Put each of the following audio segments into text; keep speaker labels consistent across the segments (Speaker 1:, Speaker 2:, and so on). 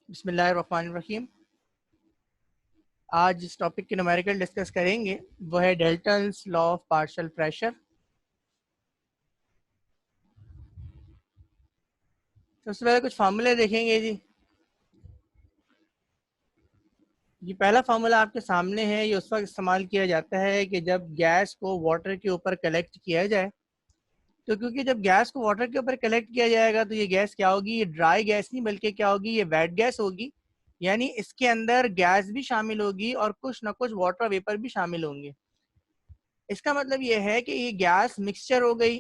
Speaker 1: बिस्मिल्लाहिर्रहमानिर्रहीम। आज जिस टॉपिक की न्यूमेरिकल डिस्कस करेंगे वो है Dalton's law of partial pressure. सबसे पहले कुछ फार्मूले देखेंगे जी। ये पहला फार्मूला आपके सामने है। ये उस वक्त इस्तेमाल किया जाता है कि जब गैस को वाटर के ऊपर कलेक्ट किया जाए। तो क्योंकि जब गैस को वाटर के ऊपर कलेक्ट किया जाएगा तो ये गैस क्या होगी, ये ड्राई गैस नहीं बल्कि क्या होगी, ये वेट गैस होगी। यानी इसके अंदर गैस भी शामिल होगी और कुछ ना कुछ वाटर वेपर भी शामिल होंगे। इसका मतलब ये है कि ये गैस मिक्सचर हो गई।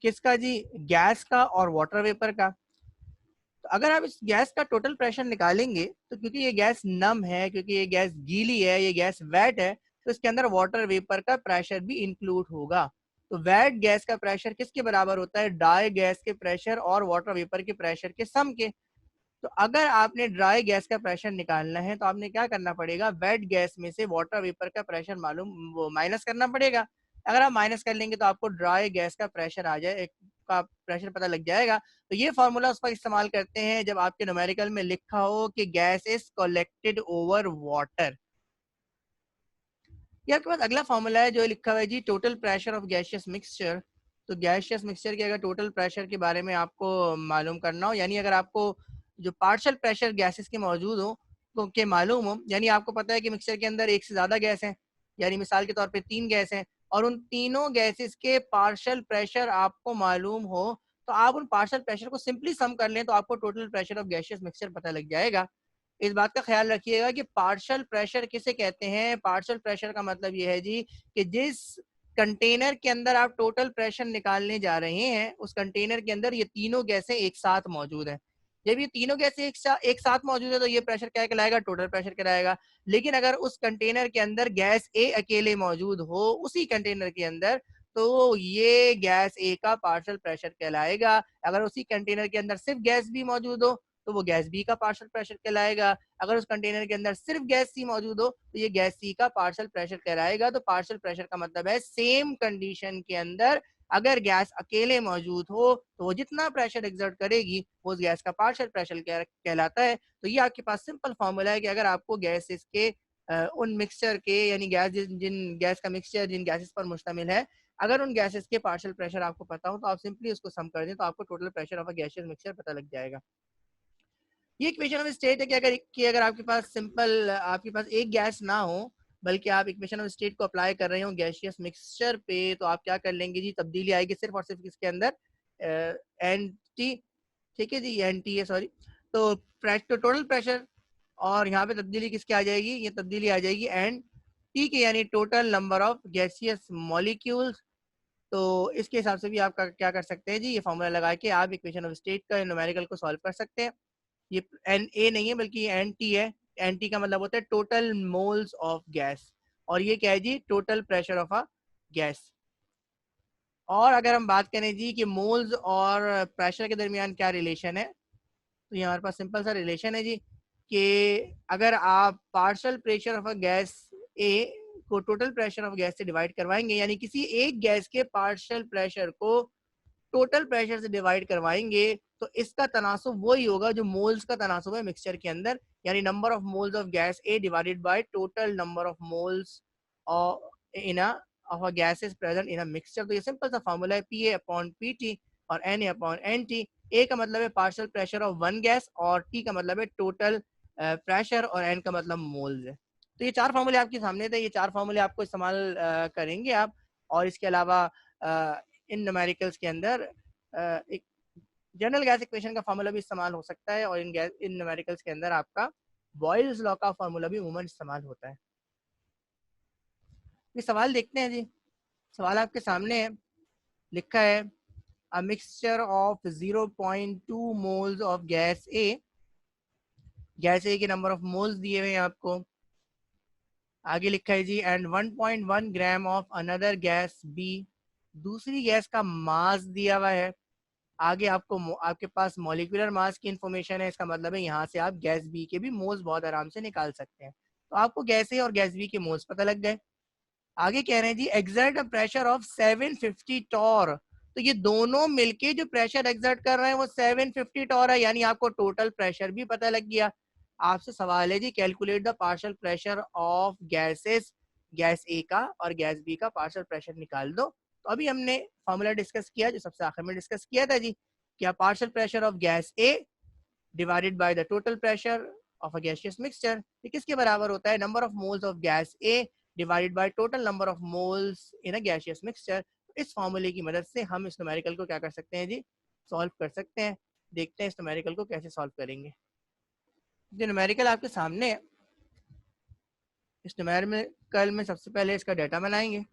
Speaker 1: किसका जी? गैस का और वाटर वेपर का। तो अगर आप इस गैस का टोटल प्रेशर निकालेंगे तो क्योंकि ये गैस नम है, क्योंकि ये गैस गीली है, ये गैस वेट है, तो इसके अंदर वाटर वेपर का प्रेशर भी इंक्लूड होगा। तो वेट गैस का प्रेशर किसके बराबर होता है? ड्राई गैस के प्रेशर और वाटर वेपर के प्रेशर के सम के। तो अगर आपने ड्राई गैस का प्रेशर निकालना है तो आपने क्या करना पड़ेगा? वेट गैस में से वाटर वेपर का प्रेशर मालूम वो माइनस करना पड़ेगा। अगर आप माइनस कर लेंगे तो आपको ड्राई गैस का प्रेशर आ जाए का प्रेशर पता लग जाएगा। तो ये फॉर्मूला उस पर इस्तेमाल करते हैं जब आपके न्यूमेरिकल में लिखा हो कि gas is collected over water. ये आपके पास अगला फॉर्मूला है जो लिखा हुआ है जी, total pressure of gaseous mixture. तो गैसियस मिक्सचर के अगर टोटल प्रेशर के बारे में आपको मालूम करना हो, यानी अगर आपको जो पार्शियल प्रेशर गैसेस के मौजूद हो तो के मालूम हो, यानी आपको पता है कि मिक्सचर के अंदर एक से ज्यादा गैस है, यानी मिसाल के तौर पे 3 गैस हैं, और उन तीनों गैसेस के पार्शियल प्रेशर आपको मालूम हो, तो आप उन पार्शियल प्रेशर को सिंपली सम कर लें तो आपको total pressure of gaseous mixture पता लग जाएगा। इस बात का ख्याल रखिएगा कि पार्शियल प्रेशर किसे कहते हैं। पार्शियल प्रेशर का मतलब ये है जी कि जिस कंटेनर के अंदर आप टोटल प्रेशर निकालने जा रहे हैं उस कंटेनर के अंदर ये तीनों गैसें एक साथ मौजूद हैं। जब ये तीनों गैसें एक साथ मौजूद है तो ये प्रेशर क्या कहलाएगा? टोटल प्रेशर कहलाएगा। लेकिन अगर उस कंटेनर के अंदर गैस ए अकेले मौजूद हो उसी कंटेनर के अंदर, तो ये गैस ए का पार्शियल प्रेशर कहलाएगा। अगर उसी कंटेनर के अंदर सिर्फ गैस बी मौजूद हो तो वो गैस बी का पार्शियल प्रेशर कहलाएगा। अगर उस कंटेनर के अंदर सिर्फ गैस सी मौजूद हो तो ये गैस सी का पार्शियल प्रेशर कहलाएगा। तो पार्शियल प्रेशर का मतलब है सेम कंडीशन के अंदर अगर गैस अकेले मौजूद हो तो वो जितना प्रेशर एक्सर्ट करेगी वो उस गैस का पार्शियल प्रेशर कहलाता है। तो ये आपके पास सिंपल फॉर्मूला है कि अगर आपको गैसेस के उन मिक्सचर के, यानी गैस जिन गैस का मिक्सचर जिन गैसेस पर मुश्तमिल है, अगर उन गैसेस के पार्शियल प्रेशर आपको पता हो तो आप सिंपली उसको सम कर दें तो आपको total pressure of a gaseous mixture पता लग जाएगा। ये इक्वेशन ऑफ स्टेट है कि अगर आपके पास सिंपल आपके पास एक गैस ना हो बल्कि आप इक्वेशन ऑफ स्टेट को अप्लाई कर रहे हो गैसियस मिक्सचर पे, तो आप क्या कर लेंगे जी? तब्दीली आएगी सिर्फ और सिर्फ इसके अंदर एन टी। ठीक है जी, एन टी है, सॉरी। तो टोटल प्रेशर, और यहाँ पे तब्दीली किसकी आ जाएगी? ये तब्दीली आ जाएगी एन टी के, यानी total number of gaseous molecules. तो इसके हिसाब से भी आप क्या कर सकते हैं जी? ये फॉर्मूला लगा के आप इक्वेशन ऑफ स्टेट का न्यूमेरिकल को सॉल्व कर सकते हैं। ये एन ए नहीं है बल्कि एन टी है। एन टी का मतलब होता है टोटल मोल्स ऑफ गैस, और ये क्या है जी? Total pressure of a gas. और अगर हम बात करें जी कि मोल्स और प्रेशर के दरमियान क्या रिलेशन है, तो ये हमारे पास सिंपल सा रिलेशन है जी कि अगर आप partial pressure of a gas A को टोटल प्रेशर ऑफ गैस से डिवाइड करवाएंगे, यानी किसी एक गैस के पार्शियल प्रेशर को टोटल प्रेशर से डिवाइड करवाएंगे, तो इसका तनासुब वही होगा जो मोल्स का तनासुब है मिक्सचर के अंदर, यानी number of moles of gas A divided by total number of moles in a gas is present in a mixture. तो ये सिंपल सा फॉर्मूला है P A upon P T और N A upon N T. A का मतलब है partial pressure of one gas, और T का मतलब है टोटल प्रेशर, और एन का मतलब मोल्स है। तो ये चार फार्मूले आपके सामने थे, ये चार फार्मूले आपको इस्तेमाल करेंगे आप। और इसके अलावा इन न्यूमेरिकल्स के अंदर एक जनरल गैस इक्वेशन का फार्मूला भी इस्तेमाल हो सकता है, और इन न्यूमेरिकल्स के अंदर आपका बॉयल्स लॉ का फार्मूला भी उमूमन इस्तेमाल होता है। ये सवाल देखते हैं जी। सवाल आपके सामने है, लिखा है a mixture of 0.2 moles of gas A. Gas A के नंबर ऑफ मोल्स दिए हुए हैं आपको। आगे लिखा है जी and 1.1 gram of another gas B. दूसरी गैस का मास दिया हुआ है। आगे आपके पास मॉलिक्यूलर मास की इंफॉर्मेशन है, इसका मतलब है यहाँ से आप गैस बी के भी मोल्स बहुत आराम से निकाल सकते हैं। तो आपको गैस ए और गैस बी के मोल्स पता लग गए। आगे कह रहे हैं जी exert a pressure of 750 torr. तो ये दोनों मिलके जो प्रेशर एक्सर्ट कर रहे हैं वो 750 टॉर है, यानी आपको टोटल प्रेशर भी पता लग गया। आपसे सवाल है जी calculate the partial pressure of gases, gas A का और गैस बी का पार्शियल प्रेशर निकाल दो। तो अभी हमने फॉर्मूला डिस्कस किया जो सबसे आखिर में डिस्कस किया था जी, क्या partial pressure of gas A divided by the total pressure of a gaseous mixture, ये किसके बराबर होता है, number of moles of gas A divided by total number of moles in a gaseous mixture. इस फॉर्मूले की मदद से हम इस न्यूमेरिकल को क्या कर सकते हैं जी, सॉल्व कर सकते हैं। देखते हैं इस न्यूमेरिकल को कैसे सॉल्व करेंगे। जो न्यूमेरिकल आपके सामने है, इस न्यूमेरिकल में सबसे पहले इसका डाटा बनाएंगे।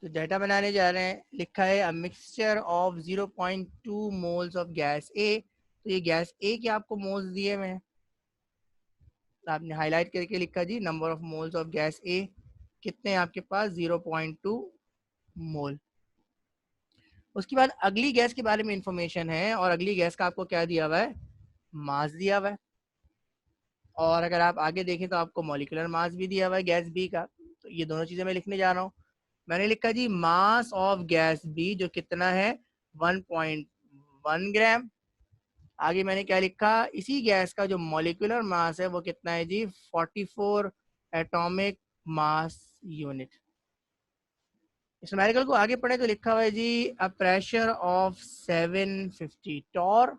Speaker 1: तो डाटा बनाने जा रहे हैं, लिखा है a mixture of 0.2 moles of gas A. तो ये गैस ए के आपको मोल्स दिए हुए हैं, तो आपने हाईलाइट करके लिखा जी number of moles of gas A कितने हैं आपके पास, 0.2 मोल। उसके बाद अगली गैस के बारे में इंफॉर्मेशन है, और अगली गैस का आपको क्या दिया हुआ है, मास दिया हुआ है। और अगर आप आगे देखें तो आपको मॉलिक्यूलर मास भी दिया हुआ है गैस बी का। तो ये दोनों चीज़ें मैं लिखने जा रहा हूँ। मैंने लिखा जी मास ऑफ गैस बी जो कितना है 1.1 ग्राम। आगे मैंने क्या लिखा, इसी गैस का जो मॉलिक्यूलर मास है वो कितना है जी 44 एटॉमिक मास यूनिट। इस न्यूमेरिकल को आगे पढ़े तो लिखा हुआ है जी अ प्रेशर ऑफ 750 टॉर।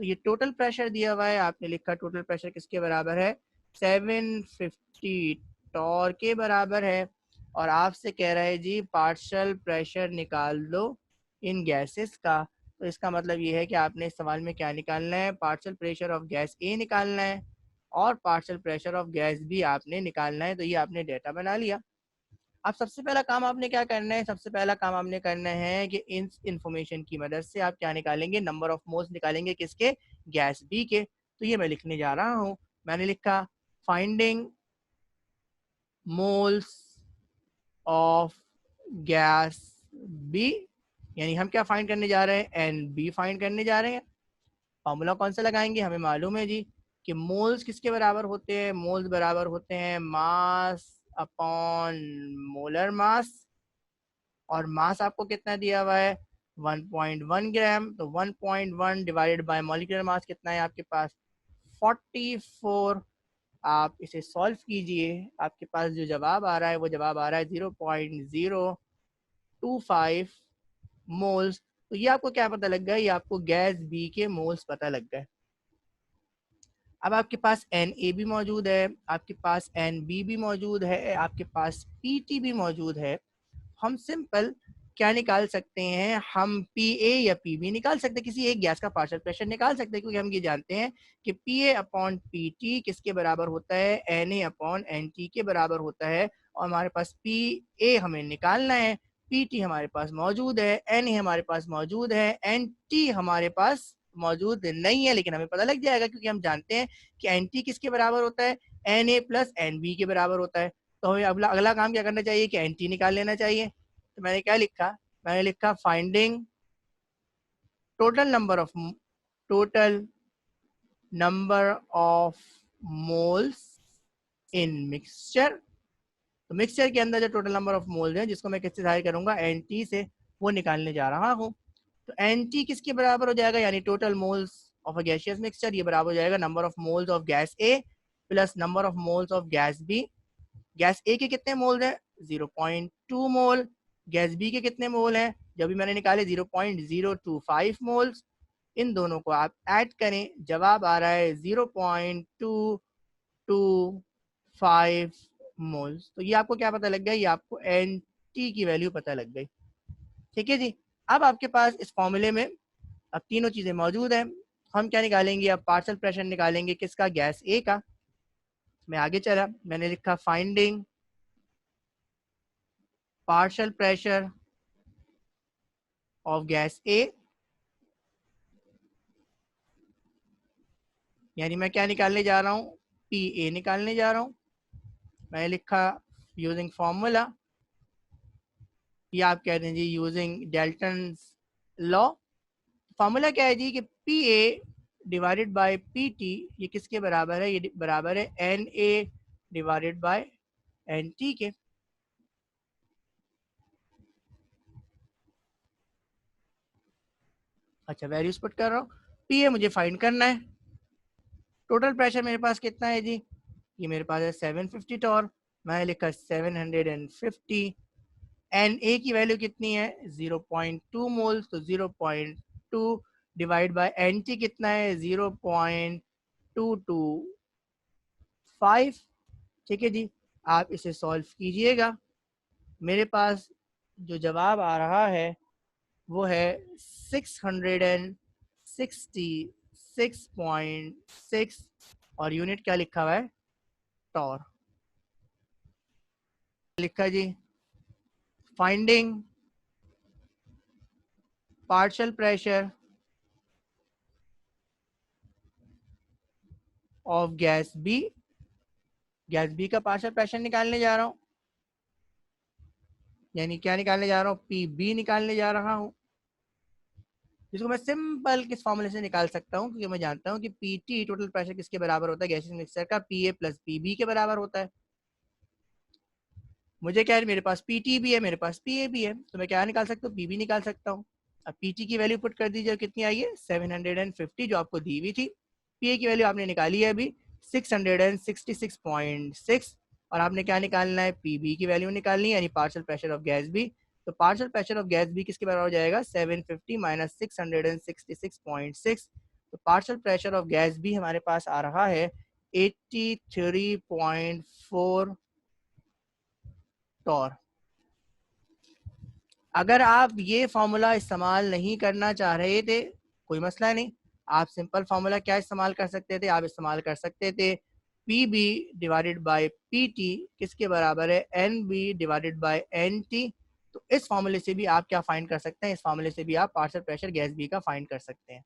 Speaker 1: तो ये टोटल प्रेशर दिया हुआ है, आपने लिखा टोटल प्रेशर किसके बराबर है, 750 टॉर के बराबर है। और आपसे कह रहा है जी पार्शियल प्रेशर निकाल दो इन गैसेस का। तो इसका मतलब ये है कि आपने इस सवाल में क्या निकालना है, partial pressure of gas A निकालना है और partial pressure of gas B आपने निकालना है। तो ये आपने डेटा बना लिया। अब सबसे पहला काम आपने क्या करना है, सबसे पहला काम आपने करना है कि इन इंफॉर्मेशन की मदद से आप क्या निकालेंगे, नंबर ऑफ मोल्स निकालेंगे किसके, गैस बी के। तो ये मैं लिखने जा रहा हूँ। मैंने लिखा finding moles of gas B, यानी हम क्या फाइंड करने जा रहे हैं, एन बी फाइंड करने जा रहे हैं। फॉर्मूला कौन सा लगाएंगे, हमें मालूम है जी कि मोल्स किसके बराबर होते हैं, मोल्स बराबर होते हैं मास अपॉन मोलर मास। और मास आपको कितना दिया हुआ है 1.1 ग्राम। तो 1.1 डिवाइडेड बाय मॉलिक्यूलर मास कितना है आपके पास 44। आप इसे सॉल्व कीजिए, आपके पास जो जवाब आ रहा है वो जवाब आ रहा है 0.025 मोल्स। तो ये आपको क्या पता लग गया, ये आपको गैस बी के मोल्स पता लग गए। अब आपके पास एन ए भी मौजूद है, आपके पास एन बी भी मौजूद है, आपके पास पी टी भी मौजूद है। हम सिंपल क्या निकाल सकते हैं, हम पी ए या पी बी निकाल सकते हैं, किसी एक गैस का पार्शियल प्रेशर निकाल सकते हैं, क्योंकि हम ये जानते हैं कि P A upon P T किसके बराबर होता है, N A upon N T के बराबर होता है। और हमारे पास पी ए हमें निकालना है, पी टी हमारे पास मौजूद है, एन ए हमारे पास मौजूद है, एन टी हमारे पास मौजूद नहीं है, लेकिन हमें पता लग जाएगा क्योंकि हम जानते हैं कि एन टी किसके बराबर होता है, N A plus N B के बराबर होता है। तो हमें अगला अगला काम क्या करना चाहिए कि एन टी निकाल लेना चाहिए। तो मैंने क्या लिखा, मैंने लिखा finding total total number of moles in mixture. तो मिक्सचर के अंदर जो टोटल नंबर ऑफ मोल्स हैं जिसको मैं किससे जाहिर करूंगा, एन टी से, वो निकालने जा रहा हूँ। तो एन टी किसके बराबर हो जाएगा, यानी total moles of a gaseous mixture, ये बराबर हो जाएगा number of moles of gas A plus number of moles of gas B. Gas A के कितने मोल हैं 0.2 मोल, गैस बी के कितने मोल हैं, जब भी मैंने निकाले 0.025 मोल्स। इन दोनों को आप ऐड करें, जवाब आ रहा है 0.225 मोल्स। तो ये आपको क्या पता लग गया, ये आपको एन टी की वैल्यू पता लग गई। ठीक है जी। अब आपके पास इस फॉर्मूले में अब तीनों चीजें मौजूद हैं। हम क्या निकालेंगे, अब पार्शियल प्रेशर निकालेंगे किसका, गैस ए का। मैं आगे चला, मैंने लिखा finding partial pressure of gas A, यानी मैं क्या निकालने जा रहा हूँ, पी ए निकालने जा रहा हूँ। मैंने लिखा यूजिंग फॉर्मूला, या आप कह दें जी यूजिंग डेल्टन लॉ। फॉर्मूला क्या है जी कि P A divided by P T, ये किसके बराबर है, ये बराबर है N A divided by N T के। अच्छा वैल्यूज पुट कर रहा हूँ, पी ए मुझे फाइंड करना है। टोटल प्रेशर मेरे पास कितना है जी, ये मेरे पास है 750 टॉर, मैंने लिखा 750, एन ए की वैल्यू कितनी है 0.2 मोल, तो 0.2 डिवाइड बाय एन टी कितना है 0.225। ठीक है जी, आप इसे सॉल्व कीजिएगा, मेरे पास जो जवाब आ रहा है वो है 666.6 और यूनिट क्या लिखा हुआ है, टॉर लिखा जी। Finding partial pressure of gas B, gas B का पार्शियल प्रेशर निकालने जा रहा हूँ, यानी क्या निकालने जा रहा हूँ, पी बी निकालने जा रहा हूँ, जिसको मैं सिंपल किस फॉर्मूले से निकाल सकता हूँ, क्योंकि मैं जानता हूँ कि पी टी टोटल प्रेशर किसके बराबर होता है, गैसियस मिक्सचर का P A plus P B के बराबर होता है। मुझे क्या है, मेरे पास पी टी भी है, मेरे पास पी ए भी है, तो मैं क्या निकाल सकता हूँ, पी बी निकाल सकता हूँ। अब पी टी की वैल्यू पुट कर दीजिए, कितनी आई है 750 जो आपको दी हुई थी, पी ए की वैल्यू आपने निकाली है अभी 666.6, और आपने क्या निकालना है, पी बी की वैल्यू निकालनी है, यानी partial pressure of gas B. तो partial pressure of gas B किसके बराबर हो जाएगा, 750 माइनस 666.6, तो partial pressure of gas B हमारे पास आ रहा है 83.4 टॉर। अगर आप ये फॉर्मूला इस्तेमाल नहीं करना चाह रहे थे, कोई मसला नहीं, आप सिंपल फॉर्मूला क्या इस्तेमाल कर सकते थे, आप इस्तेमाल कर सकते थे P B divided by P T किसके बराबर है, N B divided by N T. तो इस फॉर्मूले से भी आप क्या फाइंड कर सकते हैं, इस फॉर्मूले से भी आप पार्शियल प्रेशर गैस बी का फाइंड कर सकते हैं।